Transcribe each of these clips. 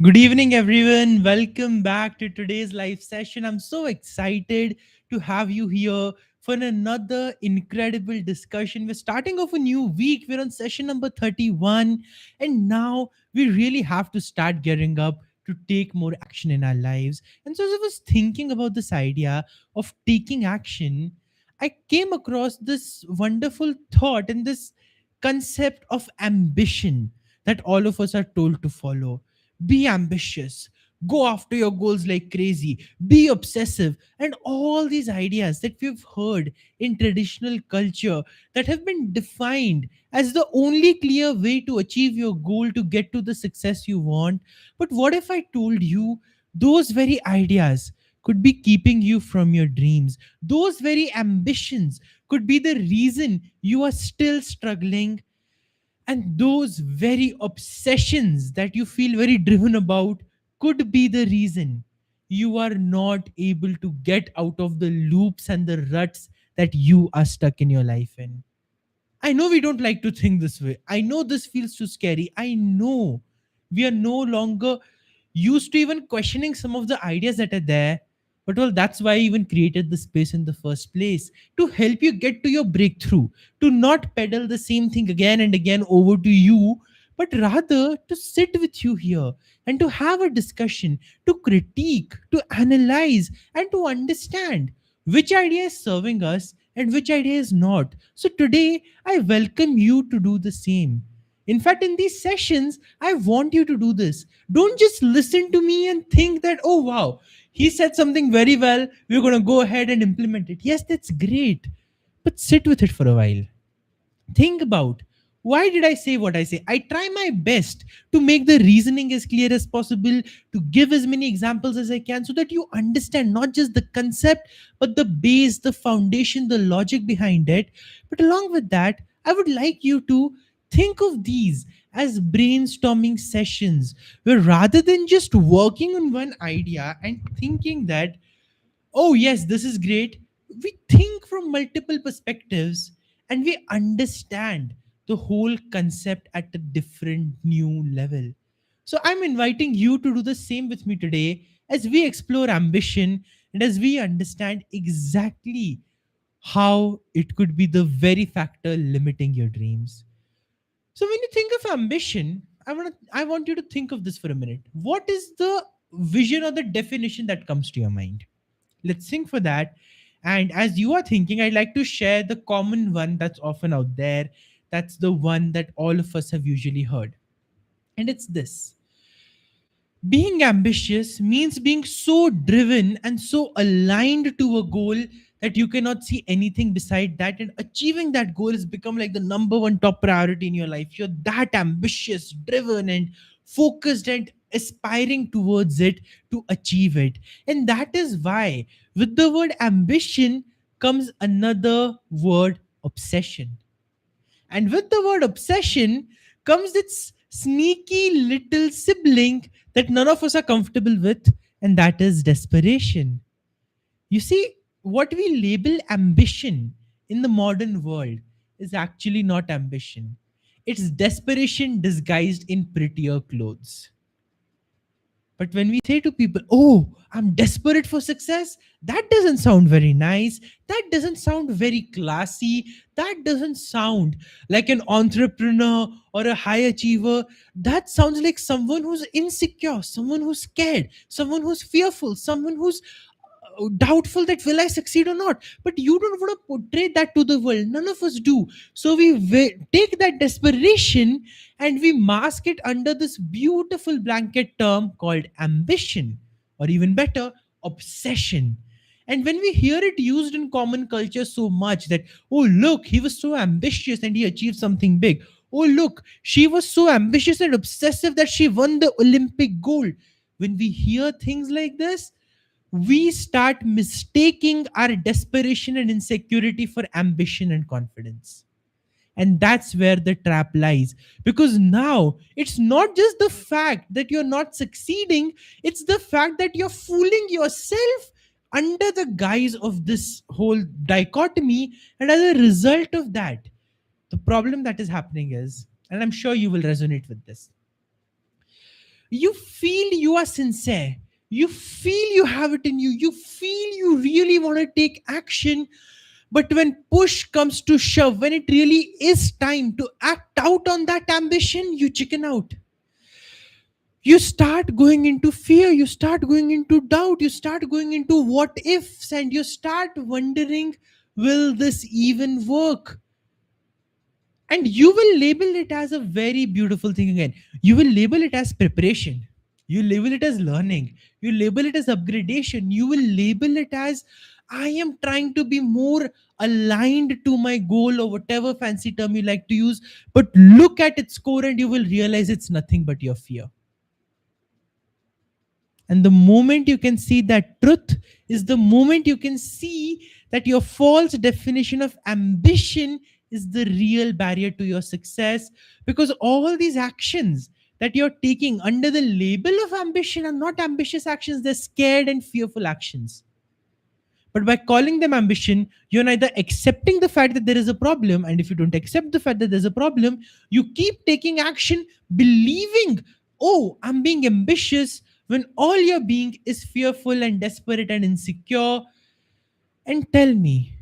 Good evening, everyone. Welcome back to today's live session. I'm so excited to have you here for another incredible discussion. We're starting off a new week. We're on session number 31, and now we really have to start gearing up to take more action in our lives. And so, as I was thinking about this idea of taking action, I came across this wonderful thought and this concept of ambition that all of us are told to follow. Be ambitious, go after your goals like crazy, be obsessive, and all these ideas that we've heard in traditional culture that have been defined as the only clear way to achieve your goal to get to the success you want. But what if I told you those very ideas could be keeping you from your dreams? Those very ambitions could be the reason you are still struggling, and those very obsessions that you feel very driven about could be the reason you are not able to get out of the loops and the ruts that you are stuck in your life in. I know we don't like to think this way. I know this feels too scary. I know we are no longer used to even questioning some of the ideas that are there. But well, that's why I even created the space in the first place, to help you get to your breakthrough, to not peddle the same thing again and again over to you, but rather to sit with you here and to have a discussion, to critique, to analyze, and to understand which idea is serving us and which idea is not. So today, I welcome you to do the same. In fact, in these sessions, I want you to do this. Don't just listen to me and think that, oh, wow, he said something very well. We're going to go ahead and implement it. Yes, that's great. But sit with it for a while. Think about, why did I say what I say? I try my best to make the reasoning as clear as possible, to give as many examples as I can so that you understand not just the concept, but the base, the foundation, the logic behind it. But along with that, I would like you to think of these as brainstorming sessions, where rather than just working on one idea and thinking that, oh, yes, this is great, we think from multiple perspectives and we understand the whole concept at a different new level. So, I'm inviting you to do the same with me today as we explore ambition and as we understand exactly how it could be the very factor limiting your dreams. So, when you think of ambition, I want you to think of this for a minute. What is the vision or the definition that comes to your mind? Let's think for that. And as you are thinking, I'd like to share the common one that's often out there. That's the one that all of us have usually heard. And it's this: being ambitious means being so driven and so aligned to a goal that you cannot see anything beside that. And achieving that goal has become like the number one top priority in your life. You're that ambitious, driven, and focused and aspiring towards it to achieve it. And that is why, with the word ambition, comes another word: obsession. And with the word obsession comes its sneaky little sibling that none of us are comfortable with, and that is desperation. You see, what we label ambition in the modern world is actually not ambition, it's desperation disguised in prettier clothes. But when we say to people, oh, I'm desperate for success, that doesn't sound very nice. That doesn't sound very classy. That doesn't sound like an entrepreneur or a high achiever. That sounds like someone who's insecure, someone who's scared, someone who's fearful, someone who's doubtful that will I succeed or not. But you don't want to portray that to the world. None of us do. So we take that desperation and we mask it under this beautiful blanket term called ambition, or even better, obsession. And when we hear it used in common culture so much that, oh, look, he was so ambitious and he achieved something big. Oh, look, she was so ambitious and obsessive that she won the Olympic gold. When we hear things like this, we start mistaking our desperation and insecurity for ambition and confidence. And that's where the trap lies. Because now it's not just the fact that you're not succeeding, it's the fact that you're fooling yourself under the guise of this whole dichotomy. And as a result of that, the problem that is happening is, and I'm sure you will resonate with this, You feel you are sincere. You feel you have it in you. You feel you really want to take action. But when push comes to shove, when it really is time to act out on that ambition, you chicken out. You start going into fear, you start going into doubt, you start going into what ifs, and you start wondering, will this even work? And you will label it as a very beautiful thing again. You will label it as preparation. You label it as learning. You label it as upgradation. You will label it as I am trying to be more aligned to my goal, or whatever fancy term you like to use. But look at its core and you will realize it's nothing but your fear. And the moment you can see that truth is the moment you can see that your false definition of ambition is the real barrier to your success. Because all these actions that you're taking under the label of ambition are not ambitious actions, they're scared and fearful actions. But by calling them ambition, you're neither accepting the fact that there is a problem, and if you don't accept the fact that there's a problem, you keep taking action, believing, oh, I'm being ambitious, when all you're being is fearful and desperate and insecure. And tell me,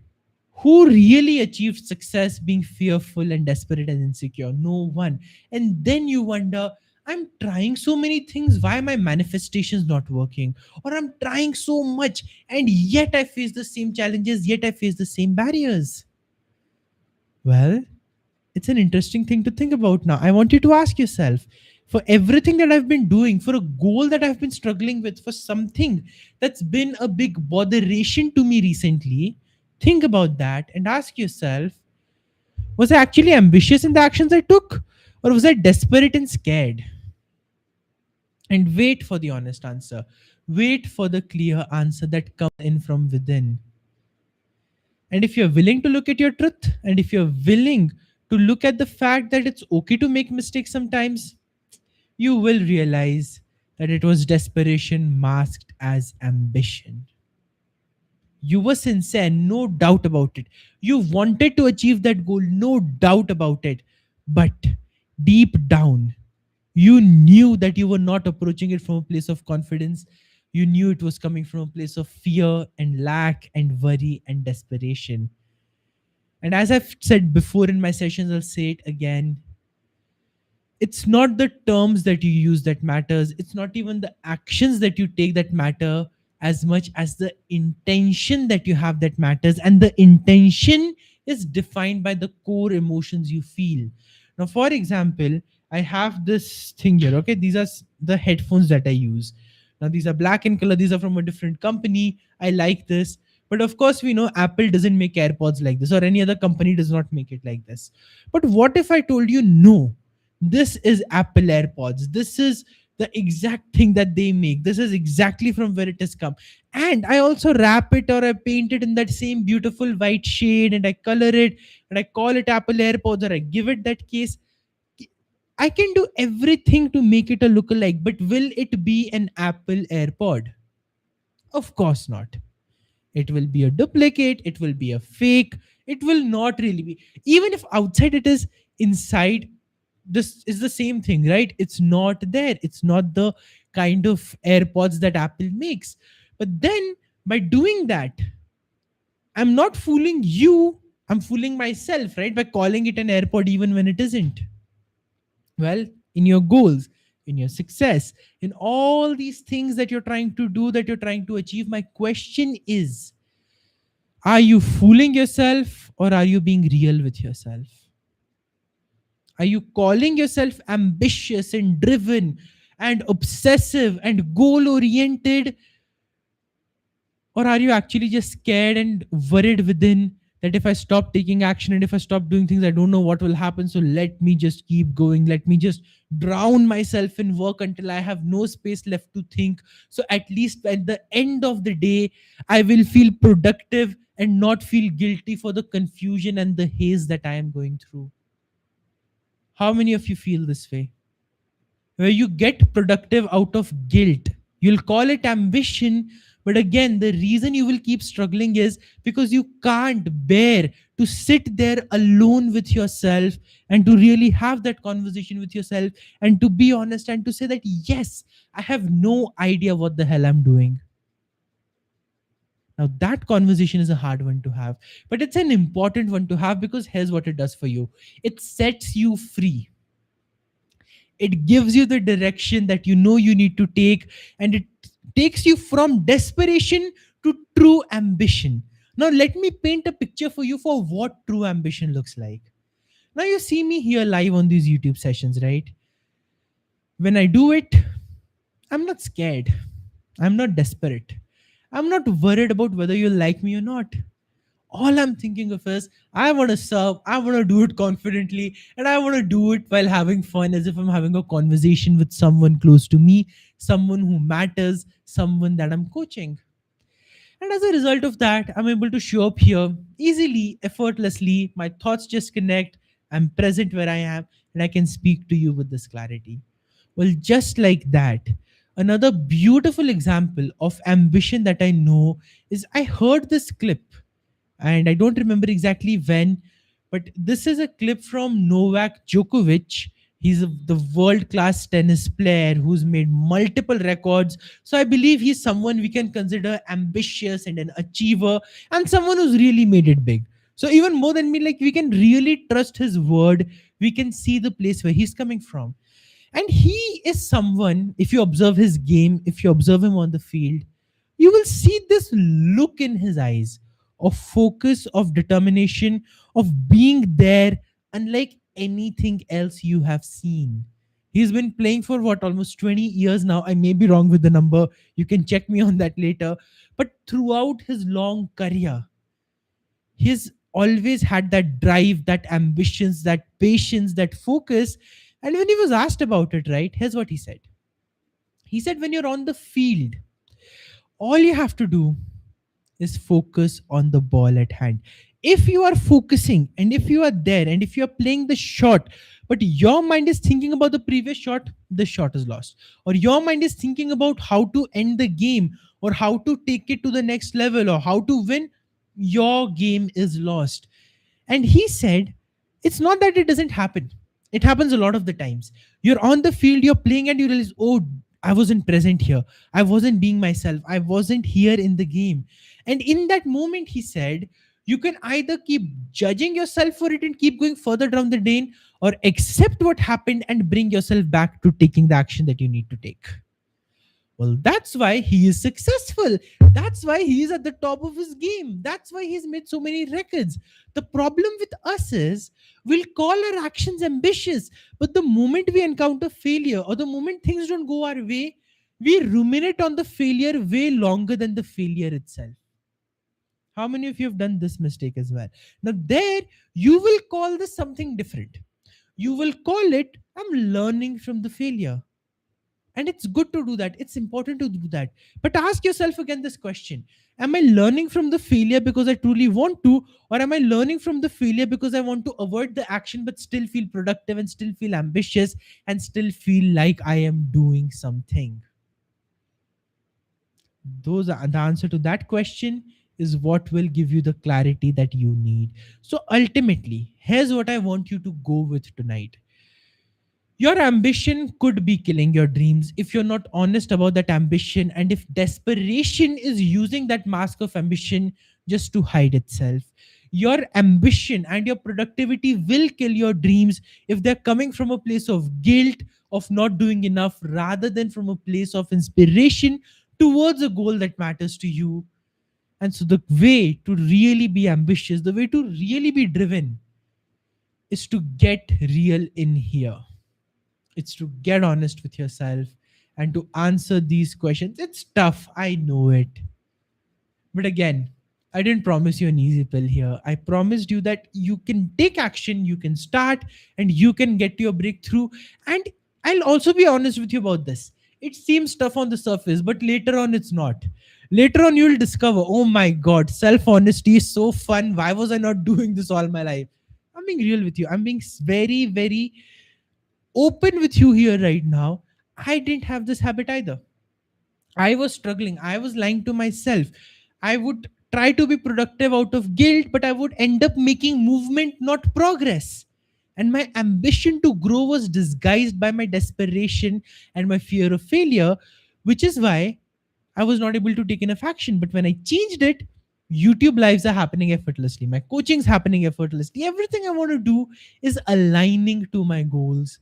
who really achieved success being fearful and desperate and insecure? No one. And then you wonder, I'm trying so many things, why my manifestation's not working? Or I'm trying so much and yet I face the same challenges, yet I face the same barriers. Well, it's an interesting thing to think about now. I want you to ask yourself, for everything that I've been doing, for a goal that I've been struggling with, for something that's been a big botheration to me recently, think about that and ask yourself, was I actually ambitious in the actions I took? Or was I desperate and scared? And wait for the honest answer. Wait for the clear answer that comes in from within. And if you're willing to look at your truth, and if you're willing to look at the fact that it's okay to make mistakes sometimes, you will realize that it was desperation masked as ambition. You were sincere, no doubt about it. You wanted to achieve that goal, no doubt about it. But deep down, you knew that you were not approaching it from a place of confidence. You knew it was coming from a place of fear and lack and worry and desperation. And as I've said before in my sessions, I'll say it again, it's not the terms that you use that matters, it's not even the actions that you take that matter, as much as the intention that you have that matters. And the intention is defined by the core emotions you feel. Now, for example, I have this thing here. Okay, these are the headphones that I use. Now these are black in color, these are from a different company. I like this. But of course, we know Apple doesn't make AirPods like this, or any other company does not make it like this. But what if I told you, no, this is Apple AirPods, this is the exact thing that they make, this is exactly from where it has come, and I also wrap it or I paint it in that same beautiful white shade and I color it and I call it Apple AirPods, or I give it that case. I can do everything to make it a lookalike, but will it be an Apple AirPod? Of course not. It will be a duplicate, it will be a fake, it will not really be. Even if outside it is, inside this is the same thing, right? It's not there. It's not the kind of AirPods that Apple makes. But then by doing that, I'm not fooling you, I'm fooling myself, right? By calling it an AirPod even when it isn't. Well, in your goals, in your success, in all these things that you're trying to do, that you're trying to achieve, my question is, are you fooling yourself or are you being real with yourself? Are you calling yourself ambitious and driven and obsessive and goal oriented? Or are you actually just scared and worried within that if I stop taking action and if I stop doing things, I don't know what will happen. So let me just keep going. Let me just drown myself in work until I have no space left to think. So at least at the end of the day, I will feel productive and not feel guilty for the confusion and the haze that I am going through. How many of you feel this way? Where you get productive out of guilt. You'll call it ambition, but again, the reason you will keep struggling is because you can't bear to sit there alone with yourself and to really have that conversation with yourself and to be honest and to say that, yes, I have no idea what the hell I'm doing. Now, that conversation is a hard one to have, but it's an important one to have because here's what it does for you: it sets you free. It gives you the direction that you know you need to take, and it takes you from desperation to true ambition. Now, let me paint a picture for you for what true ambition looks like. Now, you see me here live on these YouTube sessions, right? When I do it, I'm not scared. I'm not desperate. I'm not worried about whether you like me or not. All I'm thinking of is I want to serve, I want to do it confidently, and I want to do it while having fun as if I'm having a conversation with someone close to me, someone who matters, someone that I'm coaching. And as a result of that, I'm able to show up here easily, effortlessly. My thoughts just connect. I'm present where I am, and I can speak to you with this clarity. Well, just like that, another beautiful example of ambition that I know is I heard this clip, and I don't remember exactly when, but this is a clip from Novak Djokovic. He's the world class tennis player who's made multiple records. So I believe he's someone we can consider ambitious and an achiever and someone who's really made it big. So even more than me, like we can really trust his word. We can see the place where he's coming from. And he is someone, if you observe his game, if you observe him on the field, you will see this look in his eyes of focus, of determination, of being there, unlike anything else you have seen. He's been playing for what, almost 20 years now. I may be wrong with the number. You can check me on that later. But throughout his long career, he's always had that drive, that ambitions, that patience, that focus. And when he was asked about it, right, here's what he said. He said, when you're on the field, all you have to do is focus on the ball at hand. If you are focusing and if you are there and if you are playing the shot, but your mind is thinking about the previous shot, the shot is lost. Or your mind is thinking about how to end the game or how to take it to the next level or how to win, your game is lost. And he said, it's not that it doesn't happen. It happens a lot of the times. You're on the field, you're playing, and you realize, oh, I wasn't present here. I wasn't being myself. I wasn't here in the game. And in that moment, he said, you can either keep judging yourself for it and keep going further down the drain, or accept what happened and bring yourself back to taking the action that you need to take. Well, that's why he is successful. That's why he is at the top of his game. That's why he's made so many records. The problem with us is we'll call our actions ambitious, but the moment we encounter failure or the moment things don't go our way, we ruminate on the failure way longer than the failure itself. How many of you have done this mistake as well? Now, there you will call this something different. You will call it, I'm learning from the failure. And it's good to do that. It's important to do that. But ask yourself again this question: am I learning from the failure because I truly want to, or am I learning from the failure because I want to avoid the action but still feel productive and still feel ambitious and still feel like I am doing something? Those are the answer to that question is what will give you the clarity that you need. So ultimately, here's what I want you to go with tonight. Your ambition could be killing your dreams if you're not honest about that ambition, and if desperation is using that mask of ambition just to hide itself. Your ambition and your productivity will kill your dreams if they're coming from a place of guilt, of not doing enough, rather than from a place of inspiration towards a goal that matters to you. And so, the way to really be ambitious, the way to really be driven, is to get real in here. It's to get honest with yourself and to answer these questions. It's tough, I know it. But again, I didn't promise you an easy pill here. I promised you that you can take action, you can start, and you can get to your breakthrough. And I'll also be honest with you about this. It seems tough on the surface, but later on, it's not. Later on, you'll discover, oh my God, self honesty is so fun. Why was I not doing this all my life? I'm being real with you. I'm being very, very open with you here right now. I didn't have this habit either. I was struggling. I was lying to myself. I would try to be productive out of guilt, but I would end up making movement, not progress. And my ambition to grow was disguised by my desperation and my fear of failure, which is why I was not able to take enough action. But when I changed it, YouTube lives are happening effortlessly. My coaching's happening effortlessly. Everything I want to do is aligning to my goals.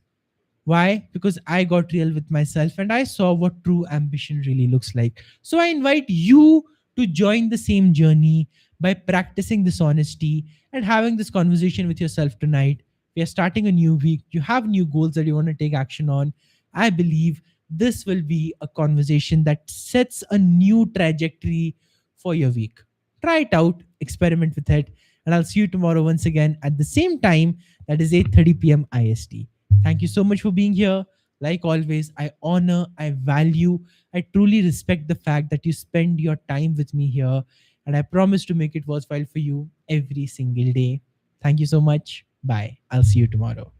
Why? Because I got real with myself and I saw what true ambition really looks like. So I invite you to join the same journey by practicing this honesty and having this conversation with yourself tonight. We are starting a new week. You have new goals that you want to take action on. I believe this will be a conversation that sets a new trajectory for your week. Try it out, experiment with it, and I'll see you tomorrow once again at the same time, that is 8:30 p.m. IST. Thank you so much for being here. Like always, I honor, I value, I truly respect the fact that you spend your time with me here. And I promise to make it worthwhile for you every single day. Thank you so much. Bye. I'll see you tomorrow.